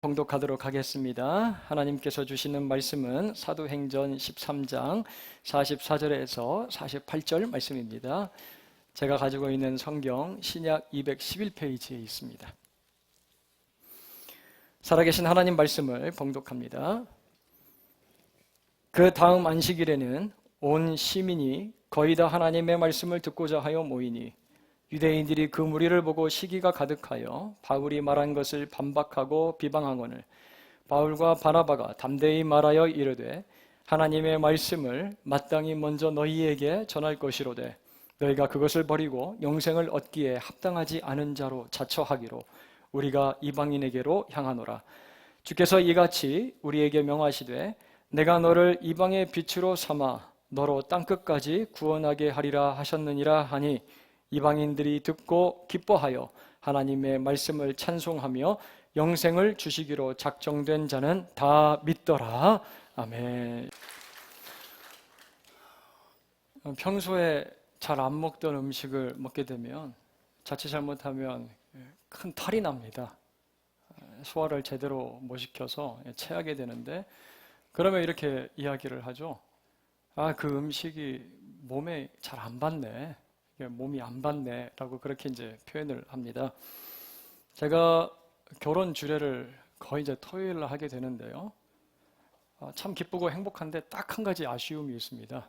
봉독하도록 하겠습니다. 하나님께서 주시는 말씀은 사도행전 13장 44절에서 48절 말씀입니다. 제가 가지고 있는 성경 신약 211페이지에 있습니다. 살아계신 하나님 말씀을 봉독합니다. 그 다음 안식일에는 온 시민이 거의 다 하나님의 말씀을 듣고자 하여 모이니 유대인들이 그 무리를 보고 시기가 가득하여 바울이 말한 것을 반박하고 비방하거늘 바울과 바나바가 담대히 말하여 이르되 하나님의 말씀을 마땅히 먼저 너희에게 전할 것이로되 너희가 그것을 버리고 영생을 얻기에 합당하지 않은 자로 자처하기로 우리가 이방인에게로 향하노라. 주께서 이같이 우리에게 명하시되 내가 너를 이방의 빛으로 삼아 너로 땅끝까지 구원하게 하리라 하셨느니라 하니 이방인들이 듣고 기뻐하여 하나님의 말씀을 찬송하며 영생을 주시기로 작정된 자는 다 믿더라. 아멘. 평소에 잘 안 먹던 음식을 먹게 되면 자칫 잘못하면 큰 탈이 납니다. 소화를 제대로 못 시켜서 체하게 되는데, 그러면 이렇게 이야기를 하죠. 그 음식이 몸에 잘 안 받네. 몸이 안 받네 라고 그렇게 이제 표현을 합니다. 제가 결혼 주례를 거의 이제 토요일 날 하게 되는데요. 참 기쁘고 행복한데 딱 한 가지 아쉬움이 있습니다.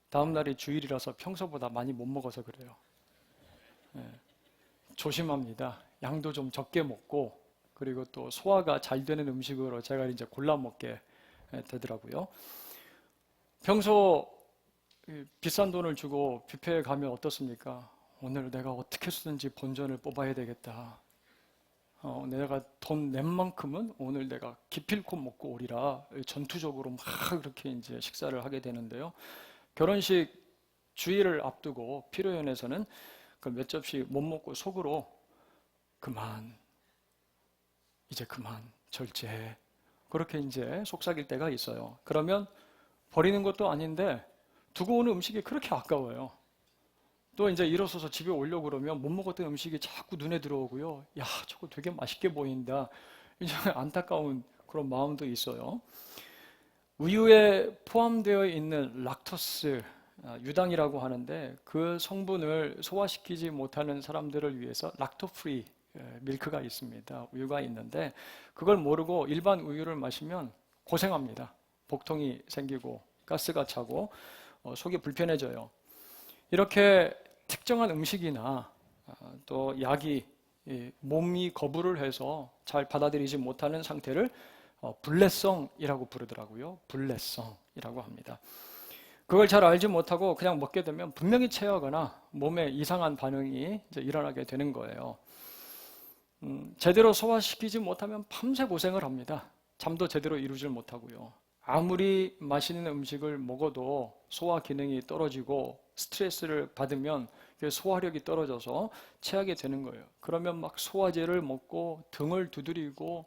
다음 날이 주일이라서 평소보다 많이 못 먹어서 그래요. 조심합니다. 양도 좀 적게 먹고, 그리고 또 소화가 잘 되는 음식으로 제가 이제 골라 먹게 되더라고요. 평소 비싼 돈을 주고 뷔페에 가면 어떻습니까? 오늘 내가 어떻게 해서든지 본전을 뽑아야 되겠다. 내가 돈 낸 만큼은 오늘 내가 기필코 먹고 오리라. 전투적으로 막 그렇게 이제 식사를 하게 되는데요. 결혼식 주일을 앞두고 피로연에서는 그 몇 접시 못 먹고 속으로 이제 그만 절제해. 그렇게 이제 속삭일 때가 있어요. 그러면 버리는 것도 아닌데 두고 오는 음식이 그렇게 아까워요. 또 이제 일어서서 집에 오려고 그러면 못 먹었던 음식이 자꾸 눈에 들어오고요. 야, 저거 되게 맛있게 보인다. 이제 안타까운 그런 마음도 있어요. 우유에 포함되어 있는 락토스, 유당이라고 하는데 그 성분을 소화시키지 못하는 사람들을 위해서 락토프리 밀크가 있습니다. 우유가 있는데 그걸 모르고 일반 우유를 마시면 고생합니다. 복통이 생기고 가스가 차고 속이 불편해져요. 이렇게 특정한 음식이나 또 약이 몸이 거부를 해서 잘 받아들이지 못하는 상태를 불내성이라고 부르더라고요. 불내성이라고 합니다. 그걸 잘 알지 못하고 그냥 먹게 되면 분명히 체하거나 몸에 이상한 반응이 이제 일어나게 되는 거예요. 제대로 소화시키지 못하면 밤새 고생을 합니다. 잠도 제대로 이루질 못하고요. 아무리 맛있는 음식을 먹어도 소화 기능이 떨어지고 스트레스를 받으면 소화력이 떨어져서 체하게 되는 거예요. 그러면 막 소화제를 먹고 등을 두드리고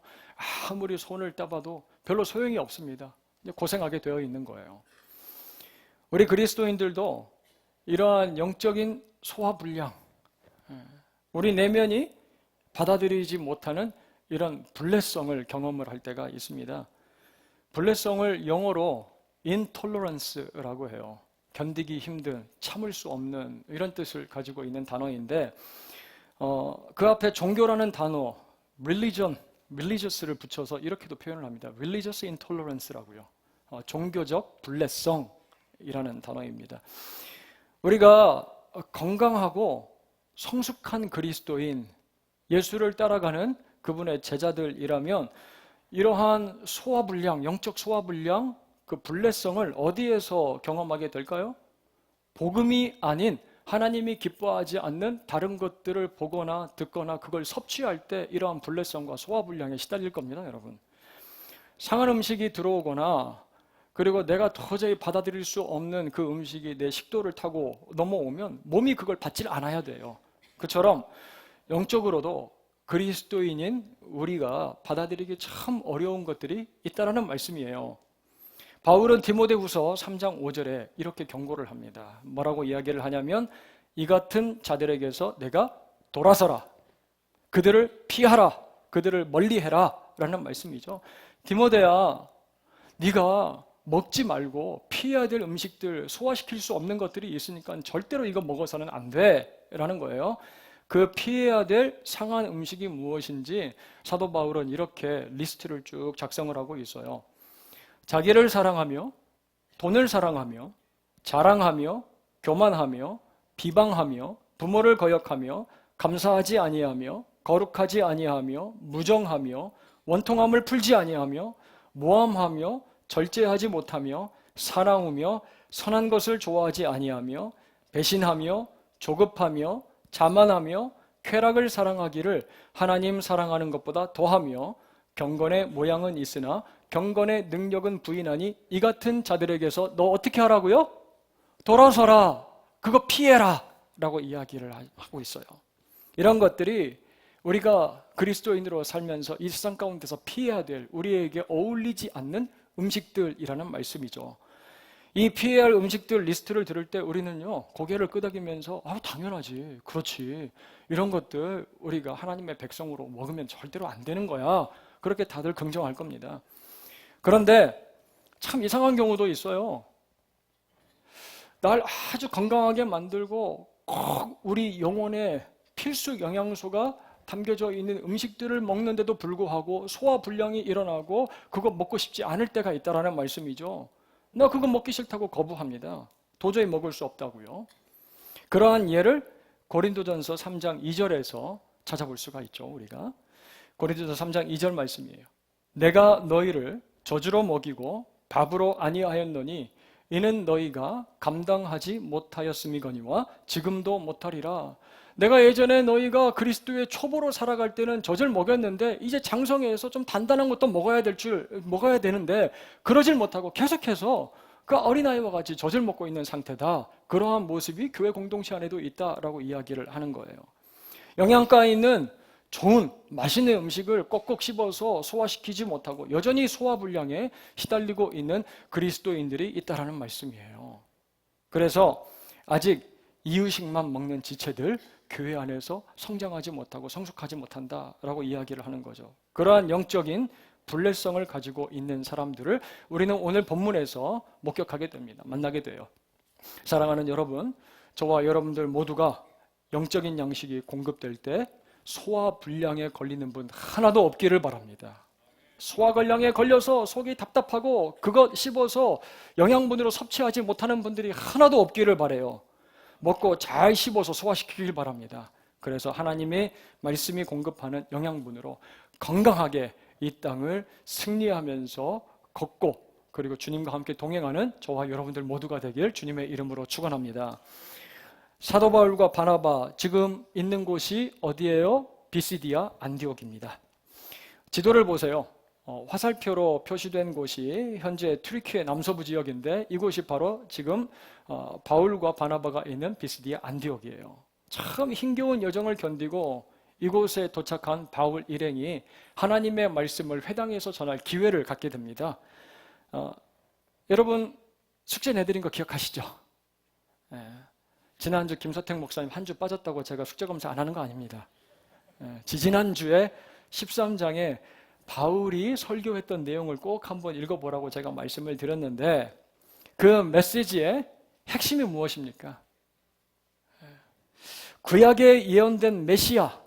아무리 손을 따봐도 별로 소용이 없습니다. 고생하게 되어 있는 거예요. 우리 그리스도인들도 이러한 영적인 소화불량, 우리 내면이 받아들이지 못하는 이런 불내성을 경험을 할 때가 있습니다. 불내성을 영어로 intolerance라고 해요. 견디기 힘든, 참을 수 없는 이런 뜻을 가지고 있는 단어인데 그 앞에 종교라는 단어, religious를 붙여서 이렇게도 표현을 합니다. religious intolerance라고요. 종교적 불내성이라는 단어입니다. 우리가 건강하고 성숙한 그리스도인, 예수를 따라가는 그분의 제자들이라면 이러한 소화불량, 영적 소화불량, 그 불내성을 어디에서 경험하게 될까요? 복음이 아닌 하나님이 기뻐하지 않는 다른 것들을 보거나 듣거나 그걸 섭취할 때 이러한 불내성과 소화불량에 시달릴 겁니다, 여러분. 상한 음식이 들어오거나 그리고 내가 도저히 받아들일 수 없는 그 음식이 내 식도를 타고 넘어오면 몸이 그걸 받질 않아야 돼요. 그처럼 영적으로도 그리스도인인 우리가 받아들이기 참 어려운 것들이 있다는 말씀이에요. 바울은 디모데후서 3장 5절에 이렇게 경고를 합니다. 뭐라고 이야기를 하냐면 이 같은 자들에게서 내가 돌아서라. 그들을 피하라. 그들을 멀리해라 라는 말씀이죠. 디모데야, 네가 먹지 말고 피해야 될 음식들, 소화시킬 수 없는 것들이 있으니까 절대로 이거 먹어서는 안 돼 라는 거예요. 그 피해야 될 상한 음식이 무엇인지 사도 바울은 이렇게 리스트를 쭉 작성을 하고 있어요. 자기를 사랑하며, 돈을 사랑하며, 자랑하며, 교만하며, 비방하며, 부모를 거역하며, 감사하지 아니하며, 거룩하지 아니하며, 무정하며, 원통함을 풀지 아니하며, 모함하며, 절제하지 못하며, 사나우며, 선한 것을 좋아하지 아니하며, 배신하며, 조급하며, 자만하며, 쾌락을 사랑하기를 하나님 사랑하는 것보다 더하며, 경건의 모양은 있으나 경건의 능력은 부인하니 이 같은 자들에게서 너 어떻게 하라고요? 돌아서라, 그거 피해라 라고 이야기를 하고 있어요. 이런 것들이 우리가 그리스도인으로 살면서 이 세상 가운데서 피해야 될, 우리에게 어울리지 않는 음식들이라는 말씀이죠. 이 피해야 할 음식들 리스트를 들을 때 우리는요, 고개를 끄덕이면서 당연하지, 그렇지, 이런 것들 우리가 하나님의 백성으로 먹으면 절대로 안 되는 거야, 그렇게 다들 긍정할 겁니다. 그런데 참 이상한 경우도 있어요. 날 아주 건강하게 만들고 꼭 우리 영혼에 필수 영양소가 담겨져 있는 음식들을 먹는데도 불구하고 소화불량이 일어나고 그거 먹고 싶지 않을 때가 있다라는 말씀이죠. 나 그거 먹기 싫다고 거부합니다. 도저히 먹을 수 없다고요. 그러한 예를 고린도전서 3장 2절에서 찾아볼 수가 있죠. 우리가 고린도전서 3장 2절 말씀이에요. 내가 너희를 저주로 먹이고 밥으로 아니하였노니 이는 너희가 감당하지 못하였음이거니와 지금도 못하리라. 내가 예전에 너희가 그리스도의 초보로 살아갈 때는 젖을 먹였는데 이제 장성해서 좀 단단한 것도 먹어야 되는데 그러질 못하고 계속해서 그 어린아이와 같이 젖을 먹고 있는 상태다. 그러한 모습이 교회 공동체 안에도 있다라고 이야기를 하는 거예요. 영양가에 있는 좋은 맛있는 음식을 꼭꼭 씹어서 소화시키지 못하고 여전히 소화불량에 시달리고 있는 그리스도인들이 있다라는 말씀이에요. 그래서 아직 이유식만 먹는 지체들, 교회 안에서 성장하지 못하고 성숙하지 못한다라고 이야기를 하는 거죠. 그러한 영적인 불례성을 가지고 있는 사람들을 우리는 오늘 본문에서 목격하게 됩니다. 만나게 돼요. 사랑하는 여러분, 저와 여러분들 모두가 영적인 양식이 공급될 때 소화불량에 걸리는 분 하나도 없기를 바랍니다. 소화불량에 걸려서 속이 답답하고 그것 씹어서 영양분으로 섭취하지 못하는 분들이 하나도 없기를 바라요. 먹고 잘 씹어서 소화시키길 바랍니다. 그래서 하나님의 말씀이 공급하는 영양분으로 건강하게 이 땅을 승리하면서 걷고 그리고 주님과 함께 동행하는 저와 여러분들 모두가 되길 주님의 이름으로 축원합니다. 사도 바울과 바나바 지금 있는 곳이 어디예요? 비시디아 안디옥입니다. 지도를 보세요. 화살표로 표시된 곳이 현재 튀르키예 남서부 지역인데 이곳이 바로 지금 바울과 바나바가 있는 비시디아 안디옥이에요. 참 힘겨운 여정을 견디고 이곳에 도착한 바울 일행이 하나님의 말씀을 회당에서 전할 기회를 갖게 됩니다. 여러분 숙제 내드린 거 기억하시죠? 지난주 김서택 목사님 한 주 빠졌다고 제가 숙제 검사 안 하는 거 아닙니다. 지지난주에 13장에 바울이 설교했던 내용을 꼭 한번 읽어보라고 제가 말씀을 드렸는데 그 메시지의 핵심이 무엇입니까? 구약에 예언된 메시아,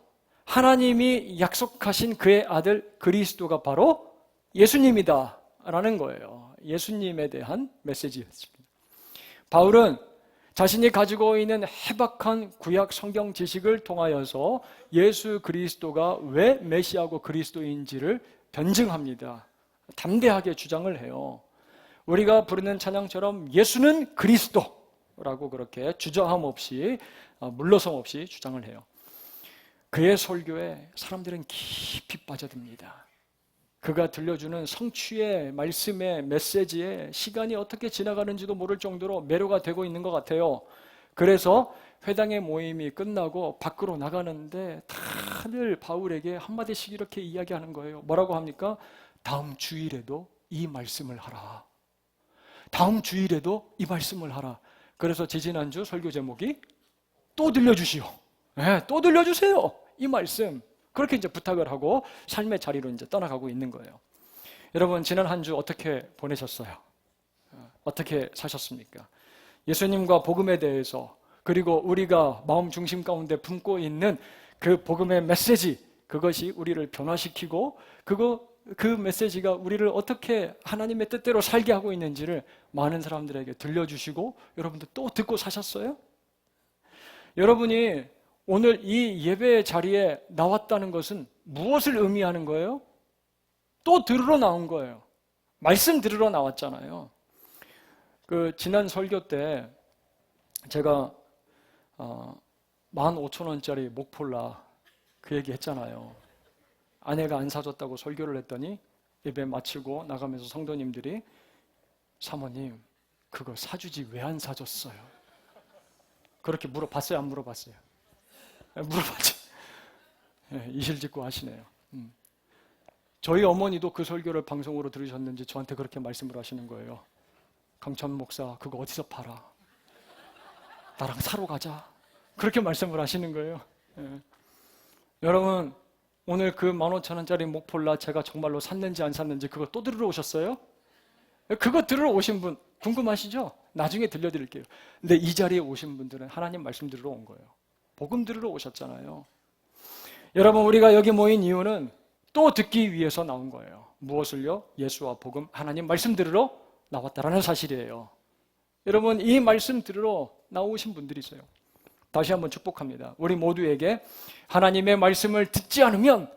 하나님이 약속하신 그의 아들 그리스도가 바로 예수님이다 라는 거예요. 예수님에 대한 메시지였습니다. 바울은 자신이 가지고 있는 해박한 구약 성경 지식을 통하여서 예수 그리스도가 왜 메시아고 그리스도인지를 변증합니다. 담대하게 주장을 해요. 우리가 부르는 찬양처럼 예수는 그리스도라고 그렇게 주저함 없이 물러섬 없이 주장을 해요. 그의 설교에 사람들은 깊이 빠져듭니다. 그가 들려주는 성취의 말씀의 메시지에 시간이 어떻게 지나가는지도 모를 정도로 매료가 되고 있는 것 같아요. 그래서 회당의 모임이 끝나고 밖으로 나가는데 다들 바울에게 한마디씩 이렇게 이야기하는 거예요. 뭐라고 합니까? 다음 주일에도 이 말씀을 하라. 다음 주일에도 이 말씀을 하라. 그래서 지지난주 설교 제목이 또 들려주시오. 네, 또 들려주세요. 이 말씀. 그렇게 이제 부탁을 하고 삶의 자리로 이제 떠나가고 있는 거예요. 여러분, 지난 한 주 어떻게 보내셨어요? 어떻게 사셨습니까? 예수님과 복음에 대해서, 그리고 우리가 마음 중심 가운데 품고 있는 그 복음의 메시지, 그것이 우리를 변화시키고 그 메시지가 우리를 어떻게 하나님의 뜻대로 살게 하고 있는지를 많은 사람들에게 들려주시고 여러분들 또 듣고 사셨어요? 여러분이 오늘 이 예배의 자리에 나왔다는 것은 무엇을 의미하는 거예요? 또 들으러 나온 거예요. 말씀 들으러 나왔잖아요. 지난 설교 때 제가 15,000원짜리 목폴라 그 얘기 했잖아요. 아내가 안 사줬다고 설교를 했더니 예배 마치고 나가면서 성도님들이 사모님 그거 사주지 왜 안 사줬어요? 그렇게 물어봤어요? 안 물어봤어요? 물어봤죠. 이실직고 하시네요. 저희 어머니도 그 설교를 방송으로 들으셨는지 저한테 그렇게 말씀을 하시는 거예요. 강천 목사 그거 어디서 팔아? 나랑 사러 가자. 그렇게 말씀을 하시는 거예요. 여러분, 오늘 그 15,000원짜리 목폴라 제가 정말로 샀는지 안 샀는지 그거 또 들으러 오셨어요? 그거 들으러 오신 분 궁금하시죠? 나중에 들려드릴게요. 근데 이 자리에 오신 분들은 하나님 말씀 들으러 온 거예요. 복음 들으러 오셨잖아요. 여러분, 우리가 여기 모인 이유는 또 듣기 위해서 나온 거예요. 무엇을요? 예수와 복음, 하나님 말씀 들으러 나왔다라는 사실이에요. 여러분, 이 말씀 들으러 나오신 분들이 있어요. 다시 한번 축복합니다. 우리 모두에게 하나님의 말씀을 듣지 않으면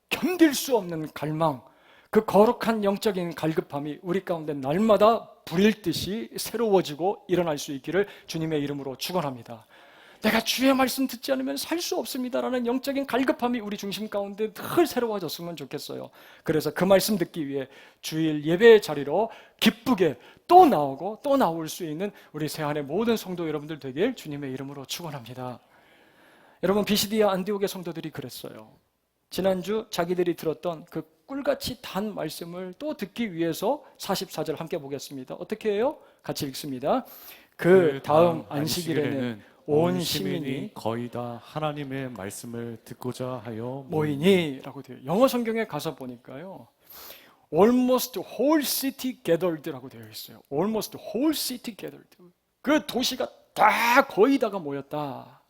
견딜 수 없는 갈망, 그 거룩한 영적인 갈급함이 우리 가운데 날마다 불일 듯이 새로워지고 일어날 수 있기를 주님의 이름으로 축원합니다. 내가 주의 말씀 듣지 않으면 살 수 없습니다라는 영적인 갈급함이 우리 중심 가운데 늘 새로워졌으면 좋겠어요. 그래서 그 말씀 듣기 위해 주일 예배의 자리로 기쁘게 또 나오고 또 나올 수 있는 우리 새한의 모든 성도 여러분들 되길 주님의 이름으로 축원합니다. 여러분, 비시디아 안디옥의 성도들이 그랬어요. 지난주 자기들이 들었던 그 꿀같이 단 말씀을 또 듣기 위해서 44절 함께 보겠습니다. 어떻게 해요? 같이 읽습니다. 그 다음 안식일에는 온 시민이 거의 다 하나님의 말씀을 듣고자 하여 모이니 라고 돼요. 영어 성경에 가서 보니까요, almost whole city gathered라고 되어 있어요. almost whole city gathered. 그 도시가 다 거의 다가 모였다.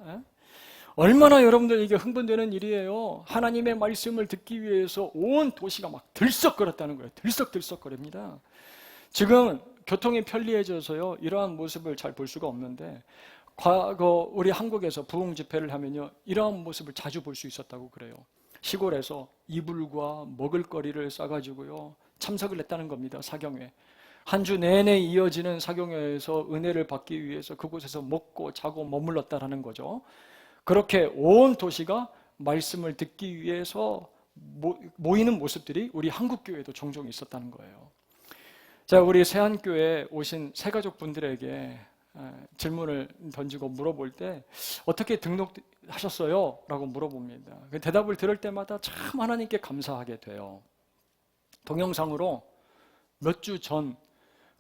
얼마나 여러분들 이게 흥분되는 일이에요. 하나님의 말씀을 듣기 위해서 온 도시가 막 들썩거렸다는 거예요. 들썩들썩거립니다. 지금 교통이 편리해져서요, 이러한 모습을 잘 볼 수가 없는데 과거 우리 한국에서 부흥 집회를 하면요, 이러한 모습을 자주 볼 수 있었다고 그래요. 시골에서 이불과 먹을거리를 싸가지고요 참석을 했다는 겁니다. 사경회. 한 주 내내 이어지는 사경회에서 은혜를 받기 위해서 그곳에서 먹고 자고 머물렀다라는 거죠. 그렇게 온 도시가 말씀을 듣기 위해서 모이는 모습들이 우리 한국교회도 종종 있었다는 거예요. 자, 우리 세안교회에 오신 새가족 분들에게 질문을 던지고 물어볼 때 어떻게 등록하셨어요? 라고 물어봅니다. 그 대답을 들을 때마다 참 하나님께 감사하게 돼요. 동영상으로 몇 주 전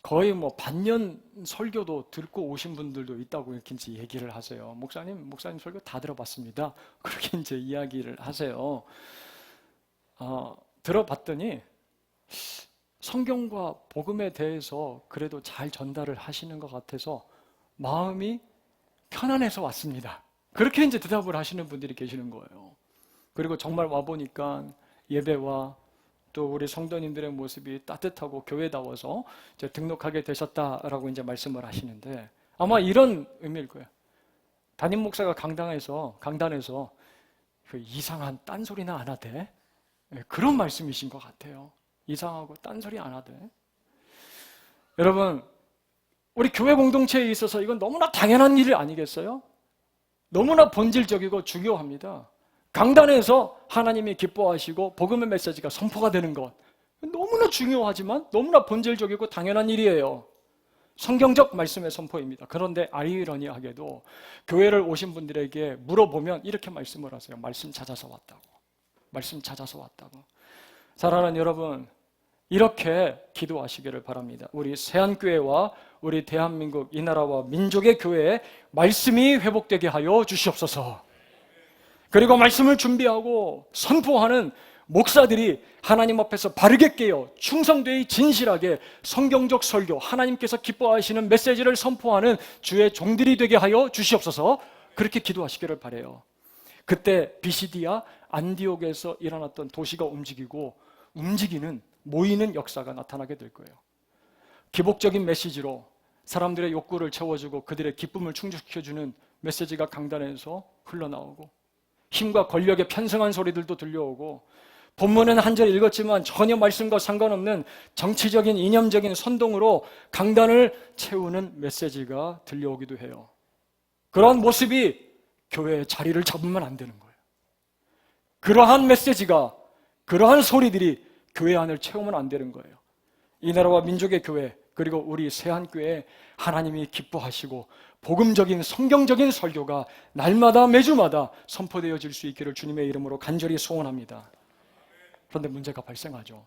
거의 반년 설교도 듣고 오신 분들도 있다고 이렇게 이제 얘기를 하세요. 목사님 설교 다 들어봤습니다. 그렇게 이제 이야기를 하세요. 들어봤더니 성경과 복음에 대해서 그래도 잘 전달을 하시는 것 같아서 마음이 편안해서 왔습니다. 그렇게 이제 대답을 하시는 분들이 계시는 거예요. 그리고 정말 와보니까 예배와 또 우리 성도님들의 모습이 따뜻하고 교회다워서 이제 등록하게 되셨다라고 이제 말씀을 하시는데, 아마 이런 의미일 거예요. 담임 목사가 강단에서 그 이상한 딴소리나 안 하되, 그런 말씀이신 것 같아요. 이상하고 딴소리 안 하되. 여러분, 우리 교회 공동체에 있어서 이건 너무나 당연한 일 아니겠어요? 너무나 본질적이고 중요합니다. 강단에서 하나님이 기뻐하시고 복음의 메시지가 선포가 되는 것, 너무나 중요하지만 너무나 본질적이고 당연한 일이에요. 성경적 말씀의 선포입니다. 그런데 아이러니하게도 교회를 오신 분들에게 물어보면 이렇게 말씀을 하세요. 말씀 찾아서 왔다고. 말씀 찾아서 왔다고. 사랑하는 여러분, 이렇게 기도하시기를 바랍니다. 우리 세안교회와 우리 대한민국 이 나라와 민족의 교회에 말씀이 회복되게 하여 주시옵소서. 그리고 말씀을 준비하고 선포하는 목사들이 하나님 앞에서 바르게 깨어 충성되이 진실하게 성경적 설교, 하나님께서 기뻐하시는 메시지를 선포하는 주의 종들이 되게 하여 주시옵소서. 그렇게 기도하시기를 바라요. 그때 비시디아 안디옥에서 일어났던 도시가 움직이고 움직이는 모이는 역사가 나타나게 될 거예요. 기복적인 메시지로 사람들의 욕구를 채워주고 그들의 기쁨을 충족시켜주는 메시지가 강단에서 흘러나오고 힘과 권력에 편승한 소리들도 들려오고 본문은 한 절 읽었지만 전혀 말씀과 상관없는 정치적인 이념적인 선동으로 강단을 채우는 메시지가 들려오기도 해요. 그러한 모습이 교회의 자리를 잡으면 안 되는 거예요. 그러한 메시지가, 그러한 소리들이 교회 안을 채우면 안 되는 거예요. 이 나라와 민족의 교회, 그리고 우리 세한교회에 하나님이 기뻐하시고 복음적인 성경적인 설교가 날마다 매주마다 선포되어질 수 있기를 주님의 이름으로 간절히 소원합니다. 그런데 문제가 발생하죠.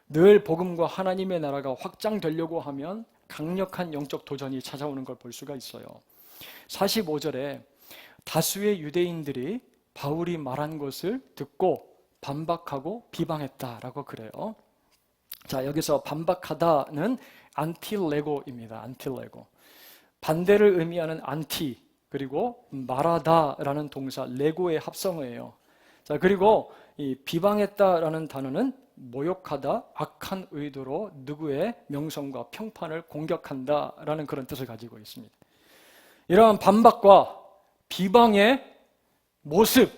늘 복음과 하나님의 나라가 확장되려고 하면 강력한 영적 도전이 찾아오는 걸 볼 수가 있어요. 45절에 다수의 유대인들이 바울이 말한 것을 듣고 반박하고 비방했다라고 그래요. 자, 여기서 반박하다는 안틸레고입니다. 안틸레고. 반대를 의미하는 안티, 그리고 말하다라는 동사 레고의 합성어예요. 자, 그리고 이 비방했다라는 단어는 모욕하다, 악한 의도로 누구의 명성과 평판을 공격한다라는 그런 뜻을 가지고 있습니다. 이러한 반박과 비방의 모습,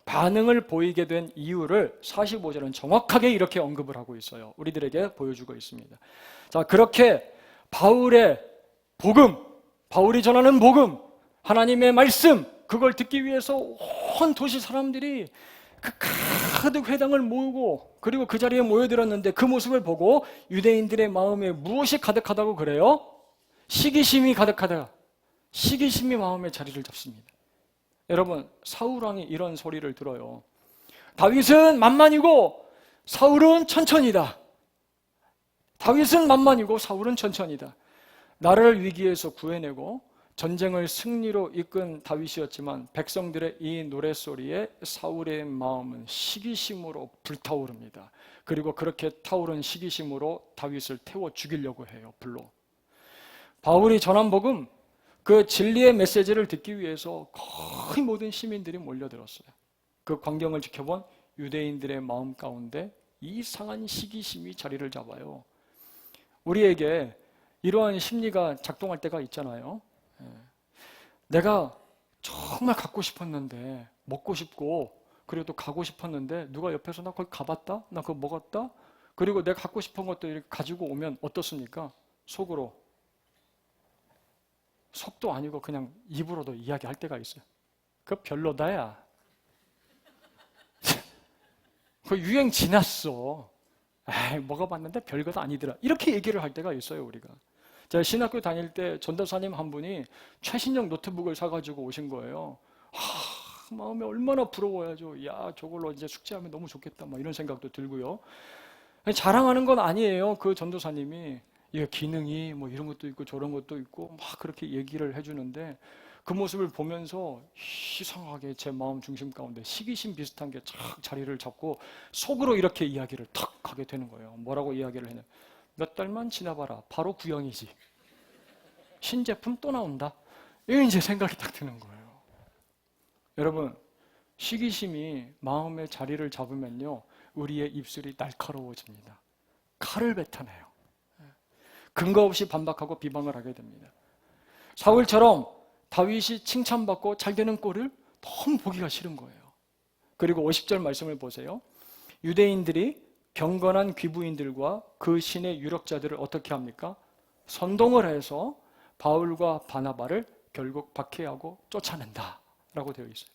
반응을 보이게 된 이유를 45절은 정확하게 이렇게 언급을 하고 있어요. 우리들에게 보여주고 있습니다. 자, 그렇게 바울의 복음, 바울이 전하는 복음, 하나님의 말씀, 그걸 듣기 위해서 온 도시 사람들이 그 가득 회당을 모으고 그리고 그 자리에 모여들었는데 그 모습을 보고 유대인들의 마음에 무엇이 가득하다고 그래요? 시기심이 가득하다. 시기심이 마음의 자리를 잡습니다. 여러분, 사울왕이 이런 소리를 들어요. 다윗은 만만이고 사울은 천천이다. 다윗은 만만이고 사울은 천천이다. 나라를 위기에서 구해내고 전쟁을 승리로 이끈 다윗이었지만 백성들의 이 노랫소리에 사울의 마음은 시기심으로 불타오릅니다. 그리고 그렇게 타오른 시기심으로 다윗을 태워 죽이려고 해요. 불로. 바울이 전한 복음, 그 진리의 메시지를 듣기 위해서 거의 모든 시민들이 몰려들었어요. 그 광경을 지켜본 유대인들의 마음 가운데 이상한 시기심이 자리를 잡아요. 우리에게 이러한 심리가 작동할 때가 있잖아요. 내가 정말 갖고 싶었는데, 먹고 싶고, 그리고 또 가고 싶었는데 누가 옆에서 나 거기 가봤다? 나 그거 먹었다? 그리고 내가 갖고 싶은 것도 이렇게 가지고 오면 어떻습니까? 속으로. 속도 아니고 그냥 입으로도 이야기할 때가 있어요. 그거 별로다야. 그 유행 지났어. 에이, 먹어봤는데 별것도 아니더라. 이렇게 얘기를 할 때가 있어요, 우리가. 제가 신학교 다닐 때 전도사님 한 분이 최신형 노트북을 사가지고 오신 거예요. 마음에 얼마나 부러워야죠. 야, 저걸로 이제 숙제하면 너무 좋겠다. 막 이런 생각도 들고요. 자랑하는 건 아니에요. 그 전도사님이. 이게 기능이 뭐 이런 것도 있고 저런 것도 있고 막 그렇게 얘기를 해주는데 그 모습을 보면서 이상하게 제 마음 중심 가운데 시기심 비슷한 게 착 자리를 잡고 속으로 이렇게 이야기를 탁 하게 되는 거예요. 뭐라고 이야기를 했냐. 몇 달만 지나봐라. 바로 구형이지. 신제품 또 나온다. 이게 이제 생각이 딱 드는 거예요. 여러분, 시기심이 마음의 자리를 잡으면요, 우리의 입술이 날카로워집니다. 칼을 뱉어내요. 근거 없이 반박하고 비방을 하게 됩니다. 사울처럼 다윗이 칭찬받고 잘 되는 꼴을 너무 보기가 싫은 거예요. 그리고 50절 말씀을 보세요. 유대인들이 경건한 귀부인들과 그 신의 유력자들을 어떻게 합니까? 선동을 해서 바울과 바나바를 결국 박해하고 쫓아낸다 라고 되어 있어요.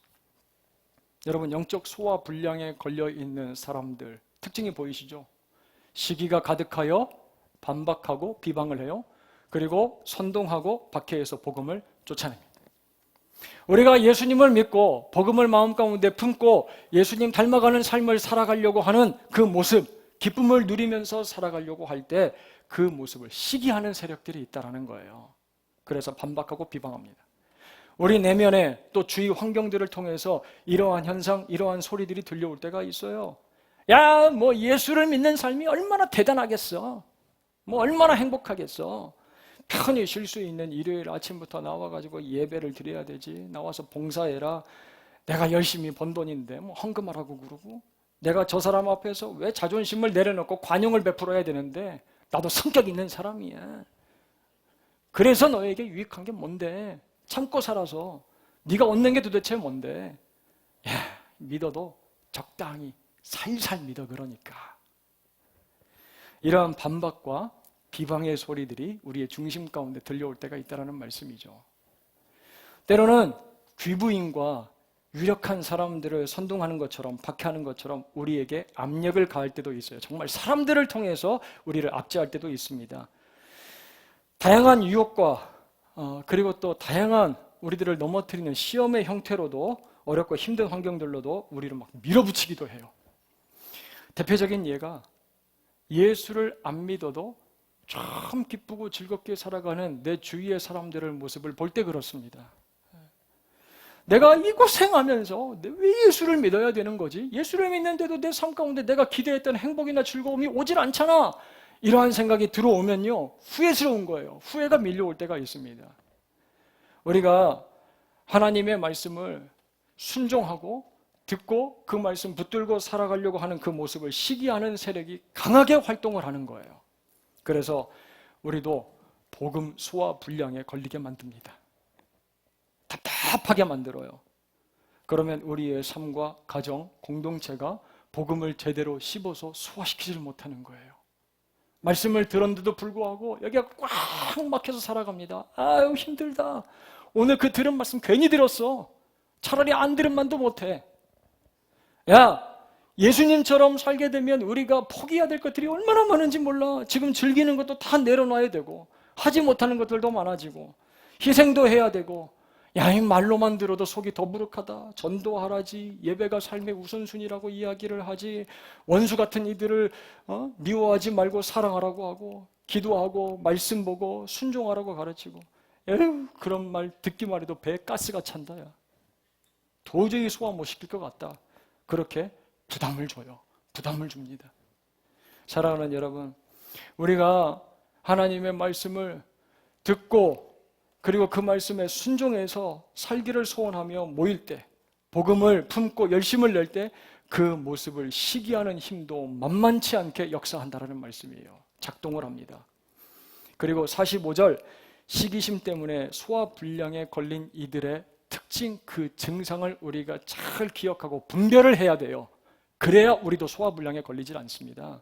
여러분, 영적 소화 불량에 걸려있는 사람들 특징이 보이시죠? 시기가 가득하여 반박하고 비방을 해요. 그리고 선동하고 박해해서 복음을 쫓아냅니다. 우리가 예수님을 믿고 복음을 마음 가운데 품고 예수님 닮아가는 삶을 살아가려고 하는 그 모습, 기쁨을 누리면서 살아가려고 할 때 그 모습을 시기하는 세력들이 있다는 거예요. 그래서 반박하고 비방합니다. 우리 내면에 또 주위 환경들을 통해서 이러한 현상, 이러한 소리들이 들려올 때가 있어요. 야, 뭐 예수를 믿는 삶이 얼마나 대단하겠어. 뭐 얼마나 행복하겠어. 편히 쉴 수 있는 일요일 아침부터 나와가지고 예배를 드려야 되지. 나와서 봉사해라. 내가 열심히 번 돈인데 뭐 헌금하라고 그러고, 내가 저 사람 앞에서 왜 자존심을 내려놓고 관용을 베풀어야 되는데, 나도 성격 있는 사람이야. 그래서 너에게 유익한 게 뭔데? 참고 살아서 네가 얻는 게 도대체 뭔데? 야, 믿어도 적당히 살살 믿어. 그러니까 이러한 반박과 비방의 소리들이 우리의 중심 가운데 들려올 때가 있다는 말씀이죠. 때로는 귀부인과 유력한 사람들을 선동하는 것처럼, 박해하는 것처럼 우리에게 압력을 가할 때도 있어요. 정말 사람들을 통해서 우리를 압제할 때도 있습니다. 다양한 유혹과 그리고 또 다양한 우리들을 넘어뜨리는 시험의 형태로도, 어렵고 힘든 환경들로도 우리를 막 밀어붙이기도 해요. 대표적인 예가, 예수를 안 믿어도 참 기쁘고 즐겁게 살아가는 내 주위의 사람들의 모습을 볼 때 그렇습니다. 내가 이 고생하면서 왜 예수를 믿어야 되는 거지? 예수를 믿는데도 내 삶 가운데 내가 기대했던 행복이나 즐거움이 오질 않잖아. 이러한 생각이 들어오면요, 후회스러운 거예요. 후회가 밀려올 때가 있습니다. 우리가 하나님의 말씀을 순종하고 듣고 그 말씀 붙들고 살아가려고 하는 그 모습을 시기하는 세력이 강하게 활동을 하는 거예요. 그래서 우리도 복음 소화 불량에 걸리게 만듭니다. 답답하게 만들어요. 그러면 우리의 삶과 가정, 공동체가 복음을 제대로 씹어서 소화시키지 못하는 거예요. 말씀을 들었는데도 불구하고 여기가 꽉 막혀서 살아갑니다. 아유, 힘들다. 오늘 그 들은 말씀 괜히 들었어. 차라리 안 들은 만도 못해. 야, 예수님처럼 살게 되면 우리가 포기해야 될 것들이 얼마나 많은지 몰라. 지금 즐기는 것도 다 내려놔야 되고, 하지 못하는 것들도 많아지고, 희생도 해야 되고, 야, 이 말로만 들어도 속이 더부룩하다. 전도하라지, 예배가 삶의 우선순위라고 이야기를 하지, 원수 같은 이들을 미워하지 말고 사랑하라고 하고, 기도하고 말씀 보고 순종하라고 가르치고, 에휴, 그런 말 듣기만 해도 배에 가스가 찬다. 야, 도저히 소화 못 시킬 것 같다. 그렇게 부담을 줘요. 부담을 줍니다. 사랑하는 여러분, 우리가 하나님의 말씀을 듣고 그리고 그 말씀에 순종해서 살기를 소원하며 모일 때, 복음을 품고 열심을 낼 때 그 모습을 시기하는 힘도 만만치 않게 역사한다라는 말씀이에요. 작동을 합니다. 그리고 45절, 시기심 때문에 소화불량에 걸린 이들의 특징, 그 증상을 우리가 잘 기억하고 분별을 해야 돼요. 그래야 우리도 소화불량에 걸리질 않습니다.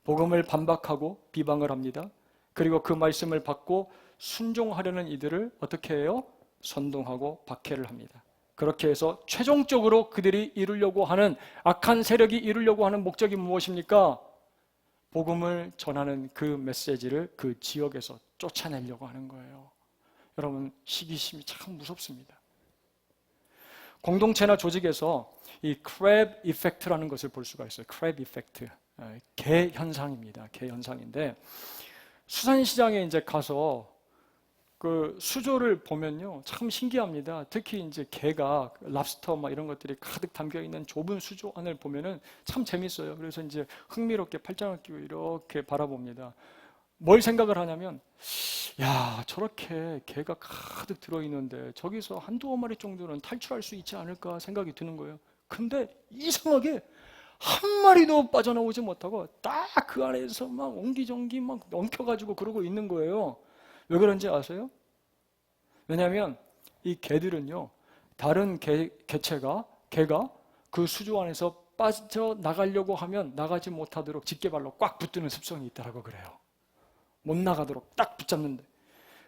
복음을 반박하고 비방을 합니다. 그리고 그 말씀을 받고 순종하려는 이들을 어떻게 해요? 선동하고 박해를 합니다. 그렇게 해서 최종적으로 그들이 이루려고 하는, 악한 세력이 이루려고 하는 목적이 무엇입니까? 복음을 전하는 그 메시지를 그 지역에서 쫓아내려고 하는 거예요. 여러분, 시기심이 참 무섭습니다. 공동체나 조직에서 이 크랩 이펙트라는 것을 볼 수가 있어요. 크랩 이펙트, 개 현상입니다. 개 현상인데, 수산시장에 이제 가서 그 수조를 보면요, 참 신기합니다. 특히 이제 게가, 랍스터 막 이런 것들이 가득 담겨 있는 좁은 수조 안을 보면은 참 재밌어요. 그래서 이제 흥미롭게 팔짱을 끼고 이렇게 바라봅니다. 뭘 생각을 하냐면, 야, 저렇게 게가 가득 들어있는데 저기서 한두 마리 정도는 탈출할 수 있지 않을까 생각이 드는 거예요. 근데 이상하게 한 마리도 빠져나오지 못하고 딱 그 안에서 막 옹기종기 막 엉켜가지고 그러고 있는 거예요. 왜 그런지 아세요? 왜냐하면 이 개들은요, 다른 개체가, 개가 그 수조 안에서 빠져나가려고 하면 나가지 못하도록 집게발로 꽉 붙드는 습성이 있다고 그래요. 못 나가도록 딱 붙잡는데,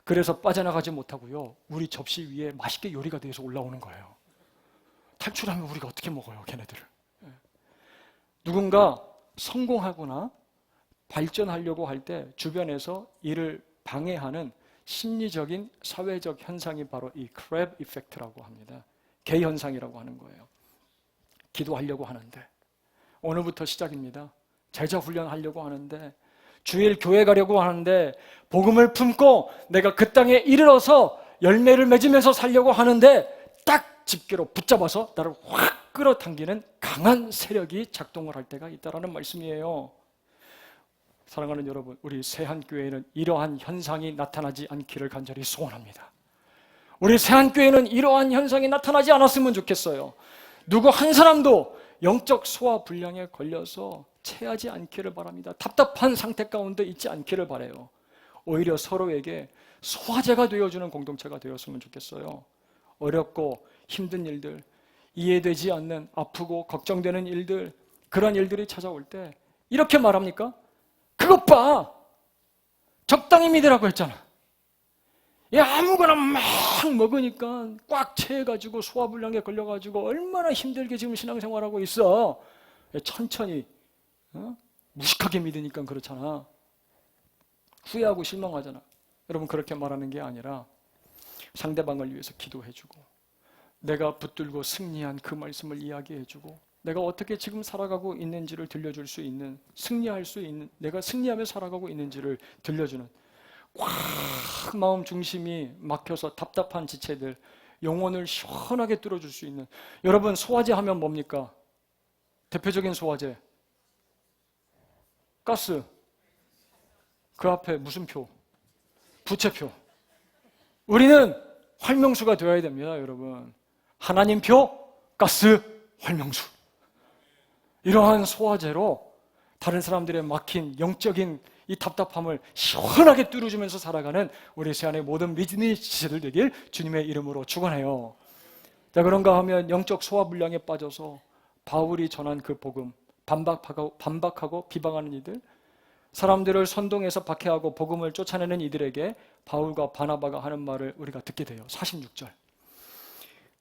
그래서 빠져나가지 못하고요, 우리 접시 위에 맛있게 요리가 돼서 올라오는 거예요. 탈출하면 우리가 어떻게 먹어요, 걔네들을. 누군가 성공하거나 발전하려고 할 때 주변에서 이를 방해하는 심리적인 사회적 현상이 바로 이 크랩 이펙트라고 합니다. 개 현상이라고 하는 거예요. 기도하려고 하는데, 오늘부터 시작입니다. 제자 훈련하려고 하는데, 주일 교회 가려고 하는데, 복음을 품고 내가 그 땅에 이르러서 열매를 맺으면서 살려고 하는데 딱 집게로 붙잡아서 나를 확 끌어당기는 강한 세력이 작동을 할 때가 있다는 말씀이에요. 사랑하는 여러분, 우리 세한교회는 이러한 현상이 나타나지 않기를 간절히 소원합니다. 우리 세한교회는 이러한 현상이 나타나지 않았으면 좋겠어요. 누구 한 사람도 영적 소화불량에 걸려서 체하지 않기를 바랍니다. 답답한 상태 가운데 있지 않기를 바라요. 오히려 서로에게 소화제가 되어주는 공동체가 되었으면 좋겠어요. 어렵고 힘든 일들, 이해되지 않는 아프고 걱정되는 일들, 그런 일들이 찾아올 때 이렇게 말합니까? 그것 봐! 적당히 믿으라고 했잖아. 아무거나 막 먹으니까 꽉 채해가지고 소화불량에 걸려가지고 얼마나 힘들게 지금 신앙생활하고 있어. 천천히 무식하게 믿으니까 그렇잖아. 후회하고 실망하잖아. 여러분, 그렇게 말하는 게 아니라 상대방을 위해서 기도해주고, 내가 붙들고 승리한 그 말씀을 이야기해주고, 내가 어떻게 지금 살아가고 있는지를 들려줄 수 있는, 승리할 수 있는, 내가 승리하며 살아가고 있는지를 들려주는, 꽉 마음 중심이 막혀서 답답한 지체들, 영혼을 시원하게 뚫어줄 수 있는. 여러분, 소화제 하면 뭡니까? 대표적인 소화제, 가스. 그 앞에 무슨 표? 부채표. 우리는 활명수가 되어야 됩니다, 여러분. 하나님 표, 가스, 활명수. 이러한 소화제로 다른 사람들의 막힌 영적인 이 답답함을 시원하게 뚫어주면서 살아가는 우리 세안의 모든 믿음의 지체들 되길 주님의 이름으로 축원해요. 자, 그런가 하면 영적 소화불량에 빠져서 바울이 전한 그 복음, 반박하고 비방하는 이들, 사람들을 선동해서 박해하고 복음을 쫓아내는 이들에게 바울과 바나바가 하는 말을 우리가 듣게 돼요. 46절.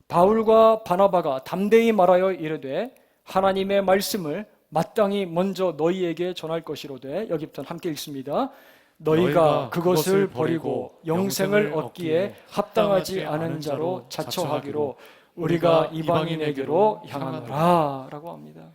바울과 바나바가 담대히 말하여 이르되 하나님의 말씀을 마땅히 먼저 너희에게 전할 것이로되, 여기부터 함께 읽습니다. 너희가 그것을 버리고 영생을 얻기에 합당하지 않은 자로 자처하기로 우리가 이방인에게로 향하노라 라고 합니다.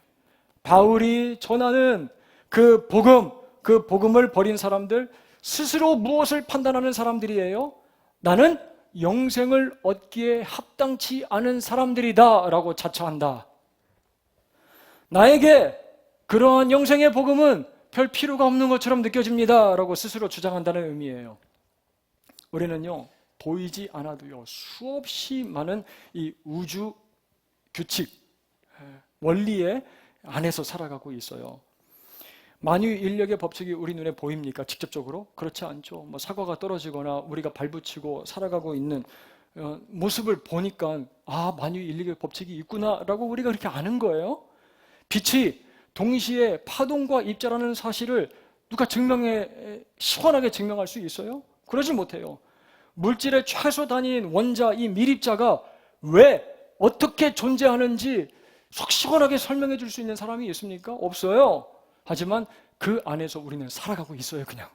바울이 전하는 그 복음을 버린 사람들, 스스로 무엇을 판단하는 사람들이에요? 나는 영생을 얻기에 합당치 않은 사람들이다 라고 자처한다. 나에게 그러한 영생의 복음은 별 필요가 없는 것처럼 느껴집니다 라고 스스로 주장한다는 의미예요. 우리는요, 보이지 않아도요, 수없이 많은 이 우주 규칙, 원리의 안에서 살아가고 있어요. 만유인력의 법칙이 우리 눈에 보입니까? 직접적으로? 그렇지 않죠. 사과가 떨어지거나 우리가 발붙이고 살아가고 있는 모습을 보니까 만유인력의 법칙이 있구나라고 우리가 그렇게 아는 거예요. 빛이 동시에 파동과 입자라는 사실을 누가 시원하게 증명할 수 있어요? 그러지 못해요. 물질의 최소 단위인 원자, 이 밀입자가 왜, 어떻게 존재하는지 속 시원하게 설명해 줄 수 있는 사람이 있습니까? 없어요. 하지만 그 안에서 우리는 살아가고 있어요, 그냥.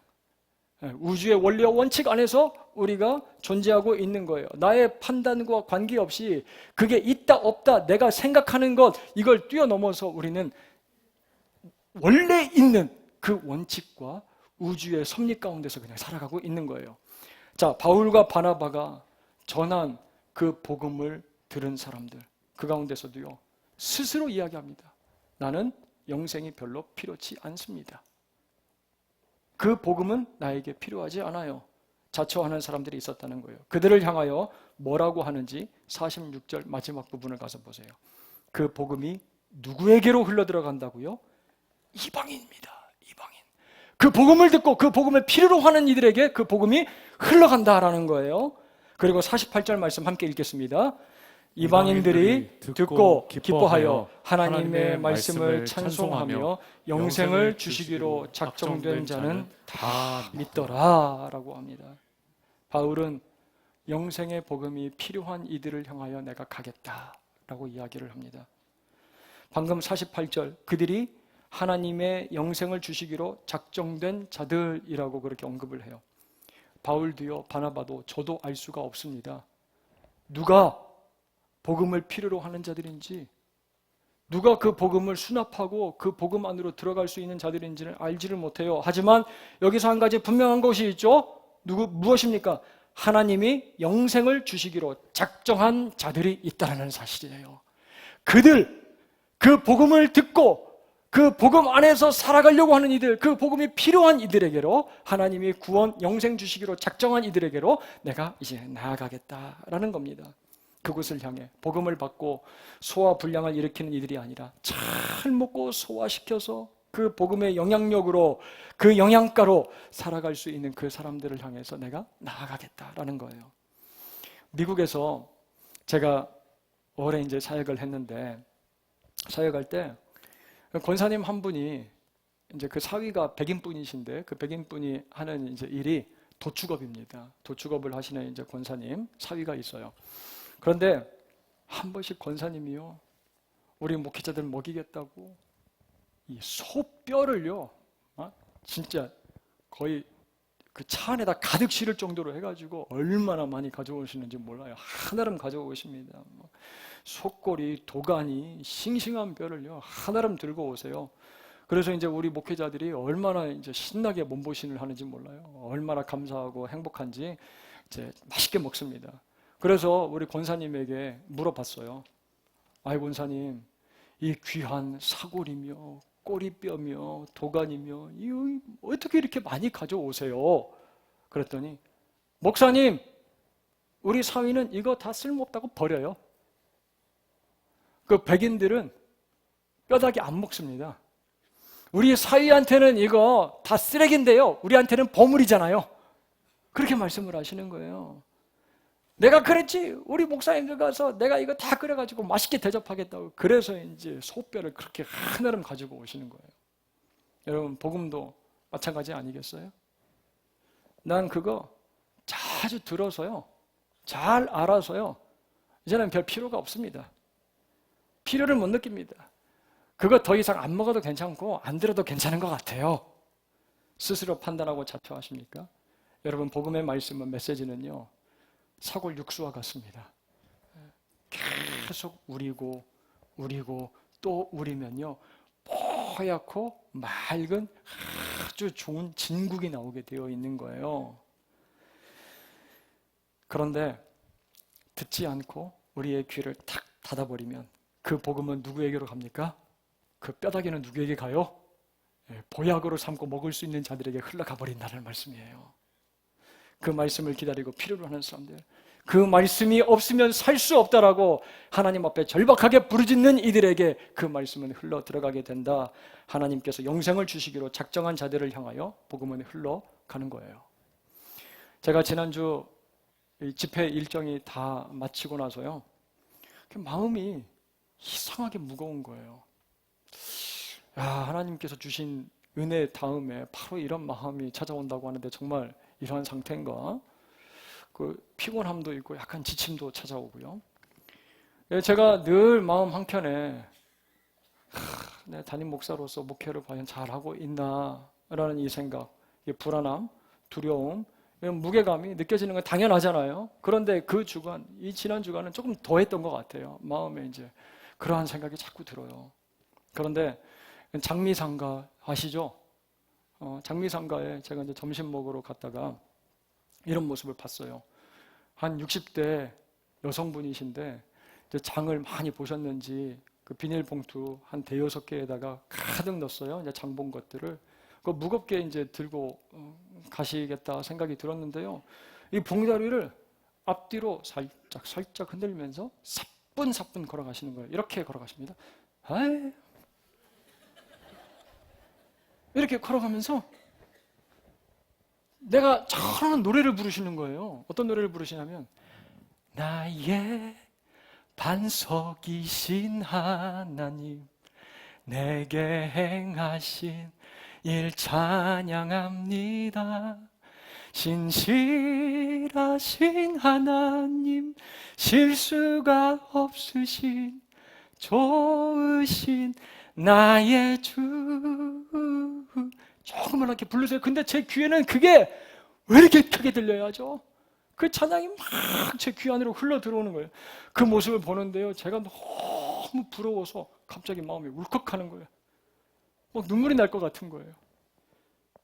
우주의 원리와 원칙 안에서 우리가 존재하고 있는 거예요. 나의 판단과 관계없이 그게 있다 없다 내가 생각하는 것, 이걸 뛰어넘어서 우리는 원래 있는 그 원칙과 우주의 섭리 가운데서 그냥 살아가고 있는 거예요. 자, 바울과 바나바가 전한 그 복음을 들은 사람들, 그 가운데서도요, 스스로 이야기합니다. 나는 영생이 별로 필요치 않습니다. 그 복음은 나에게 필요하지 않아요. 자처하는 사람들이 있었다는 거예요. 그들을 향하여 뭐라고 하는지 46절 마지막 부분을 가서 보세요. 그 복음이 누구에게로 흘러들어간다고요? 이방인입니다. 이방인. 그 복음을 듣고 그 복음을 필요로 하는 이들에게 그 복음이 흘러간다라는 거예요. 그리고 48절 말씀 함께 읽겠습니다. 이방인들이 듣고 기뻐하여 하나님의 말씀을 찬송하며 영생을 주시기로 작정된 자는 다 믿더라 라고 합니다. 바울은 영생의 복음이 필요한 이들을 향하여 내가 가겠다라고 이야기를 합니다. 방금 48절, 그들이 하나님의 영생을 주시기로 작정된 자들이라고 그렇게 언급을 해요. 바울도요, 바나바도 저도 알 수가 없습니다. 누가 복음을 필요로 하는 자들인지, 누가 그 복음을 수납하고 그 복음 안으로 들어갈 수 있는 자들인지는 알지를 못해요. 하지만 여기서 한 가지 분명한 것이 있죠. 무엇입니까? 하나님이 영생을 주시기로 작정한 자들이 있다는 사실이에요. 그들, 그 복음을 듣고 그 복음 안에서 살아가려고 하는 이들, 그 복음이 필요한 이들에게로 하나님이 구원, 영생 주시기로 작정한 이들에게로 내가 이제 나아가겠다라는 겁니다. 그곳을 향해 복음을 받고 소화 불량을 일으키는 이들이 아니라 잘 먹고 소화시켜서 그 복음의 영향력으로, 그 영양가로 살아갈 수 있는 그 사람들을 향해서 내가 나아가겠다라는 거예요. 미국에서 제가 오래 이제 사역을 했는데, 사역할 때 권사님 한 분이 이제 그 사위가 백인분이신데, 그 백인분이 하는 이제 일이 도축업입니다. 도축업을 하시는 이제 권사님 사위가 있어요. 그런데 한 번씩 권사님이요, 우리 목회자들 먹이겠다고 이 소뼈를요, 진짜 거의 그 차 안에다 가득 실을 정도로 해가지고 얼마나 많이 가져오시는지 몰라요. 하나름 가져오십니다. 속꼬리, 도가니, 싱싱한 뼈를요 하나름 들고 오세요. 그래서 이제 우리 목회자들이 얼마나 이제 신나게 몸보신을 하는지 몰라요. 얼마나 감사하고 행복한지 이제 맛있게 먹습니다. 그래서 우리 권사님에게 물어봤어요. 아이 권사님, 이 귀한 사골이며 꼬리뼈며 도가니며 이거 어떻게 이렇게 많이 가져오세요? 그랬더니 목사님, 우리 사위는 이거 다 쓸모없다고 버려요. 그 백인들은 뼈다귀 안 먹습니다. 우리 사위한테는 이거 다 쓰레기인데요, 우리한테는 보물이잖아요. 그렇게 말씀을 하시는 거예요. 내가 그랬지, 우리 목사님들 가서 내가 이거 다 끓여가지고 맛있게 대접하겠다고. 그래서 이제 소뼈를 그렇게 하나름 가지고 오시는 거예요. 여러분, 복음도 마찬가지 아니겠어요? 난 그거 자주 들어서요, 잘 알아서요, 이제는 별 필요가 없습니다. 필요를 못 느낍니다. 그거 더 이상 안 먹어도 괜찮고 안 들어도 괜찮은 것 같아요. 스스로 판단하고 자초하십니까? 여러분, 복음의 말씀은, 메시지는요 사골 육수와 같습니다. 계속 우리고 또 우리면요 뽀얗고 맑은 아주 좋은 진국이 나오게 되어 있는 거예요. 그런데 듣지 않고 우리의 귀를 탁 닫아버리면 그 복음은 누구에게로 갑니까? 그 뼈다귀는 누구에게 가요? 보약으로 삼고 먹을 수 있는 자들에게 흘러가 버린다는 말씀이에요. 그 말씀을 기다리고 필요로 하는 사람들, 그 말씀이 없으면 살 수 없다라고 하나님 앞에 절박하게 부르짖는 이들에게 그 말씀은 흘러 들어가게 된다. 하나님께서 영생을 주시기로 작정한 자들을 향하여 복음은 흘러가는 거예요. 제가 지난주 집회 일정이 다 마치고 나서요, 마음이 이상하게 무거운 거예요. 하나님께서 주신 은혜 다음에 바로 이런 마음이 찾아온다고 하는데 정말 이러한 상태인가? 그 피곤함도 있고 약간 지침도 찾아오고요. 제가 늘 마음 한켠에 내 담임 목사로서 목회를 과연 잘하고 있나라는 이 생각, 이 불안함, 두려움, 이런 무게감이 느껴지는 건 당연하잖아요. 그런데 그 주간, 이 지난 주간은 조금 더했던 것 같아요. 마음에 이제 그러한 생각이 자꾸 들어요. 그런데 장미상가 아시죠? 장미상가에 제가 이제 점심 먹으러 갔다가 이런 모습을 봤어요. 한 60대 여성분이신데 이제 장을 많이 보셨는지 그 비닐봉투 한 대여섯 개에다가 가득 넣었어요. 이제 장 본 것들을 그 무겁게 이제 들고 가시겠다 생각이 들었는데요. 이 봉다리를 앞뒤로 살짝 흔들면서 사뿐사뿐 걸어가시는 거예요. 이렇게 걸어가십니다. 이렇게 걸어가면서 내가 잘하는 노래를 부르시는 거예요. 어떤 노래를 부르시냐면, 나의 반석이신 하나님, 내게 행하신 일 찬양합니다. 신실하신 하나님, 실수가 없으신 좋으신 나의 주. 조금만 이렇게 부르세요. 근데 제 귀에는 그게 왜 이렇게 크게 들려야죠? 그 찬양이 막 제 귀 안으로 흘러 들어오는 거예요. 그 모습을 보는데요, 제가 너무 부러워서 갑자기 마음이 울컥하는 거예요. 막 눈물이 날 것 같은 거예요.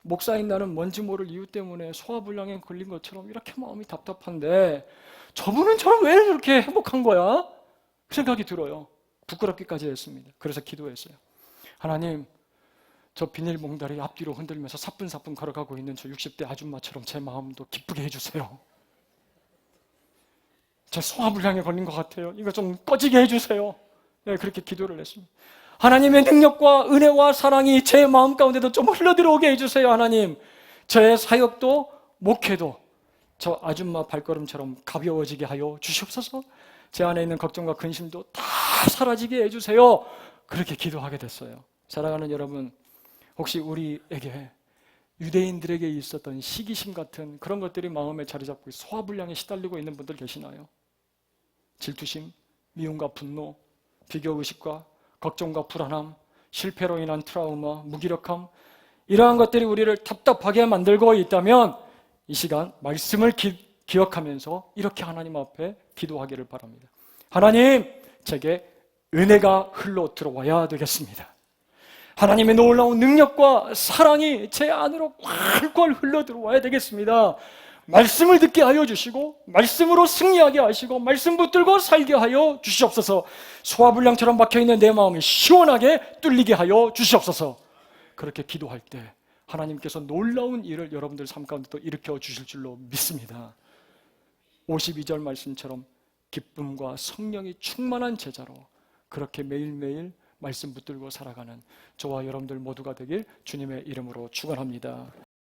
목사인 나는 뭔지 모를 이유 때문에 소화불량에 걸린 것처럼 이렇게 마음이 답답한데 저분은 저는 왜 이렇게 행복한 거야? 그 생각이 들어요. 부끄럽기까지 했습니다. 그래서 기도했어요. 하나님, 저 비닐봉다리 앞뒤로 흔들면서 사뿐사뿐 걸어가고 있는 저 60대 아줌마처럼 제 마음도 기쁘게 해주세요. 제 소화불량에 걸린 것 같아요. 이거 좀 꺼지게 해주세요. 네, 그렇게 기도를 했습니다. 하나님의 능력과 은혜와 사랑이 제 마음 가운데도 좀 흘러들어오게 해주세요. 하나님, 저의 사역도 목회도 저 아줌마 발걸음처럼 가벼워지게 하여 주시옵소서. 제 안에 있는 걱정과 근심도 다 사라지게 해주세요. 그렇게 기도하게 됐어요. 사랑하는 여러분, 혹시 우리에게 유대인들에게 있었던 시기심 같은 그런 것들이 마음에 자리 잡고 소화불량에 시달리고 있는 분들 계시나요? 질투심, 미움과 분노, 비교의식과 걱정과 불안함, 실패로 인한 트라우마, 무기력함, 이러한 것들이 우리를 답답하게 만들고 있다면 이 시간 말씀을 기억하면서 이렇게 하나님 앞에 기도하기를 바랍니다. 하나님, 제게 은혜가 흘러 들어와야 되겠습니다. 하나님의 놀라운 능력과 사랑이 제 안으로 콸콸 흘러 들어와야 되겠습니다. 말씀을 듣게 하여 주시고 말씀으로 승리하게 하시고 말씀 붙들고 살게 하여 주시옵소서. 소화불량처럼 박혀있는 내 마음이 시원하게 뚫리게 하여 주시옵소서. 그렇게 기도할 때 하나님께서 놀라운 일을 여러분들 삶 가운데 또 일으켜 주실 줄로 믿습니다. 52절 말씀처럼 기쁨과 성령이 충만한 제자로 그렇게 매일매일 말씀 붙들고 살아가는 저와 여러분들 모두가 되길 주님의 이름으로 축원합니다.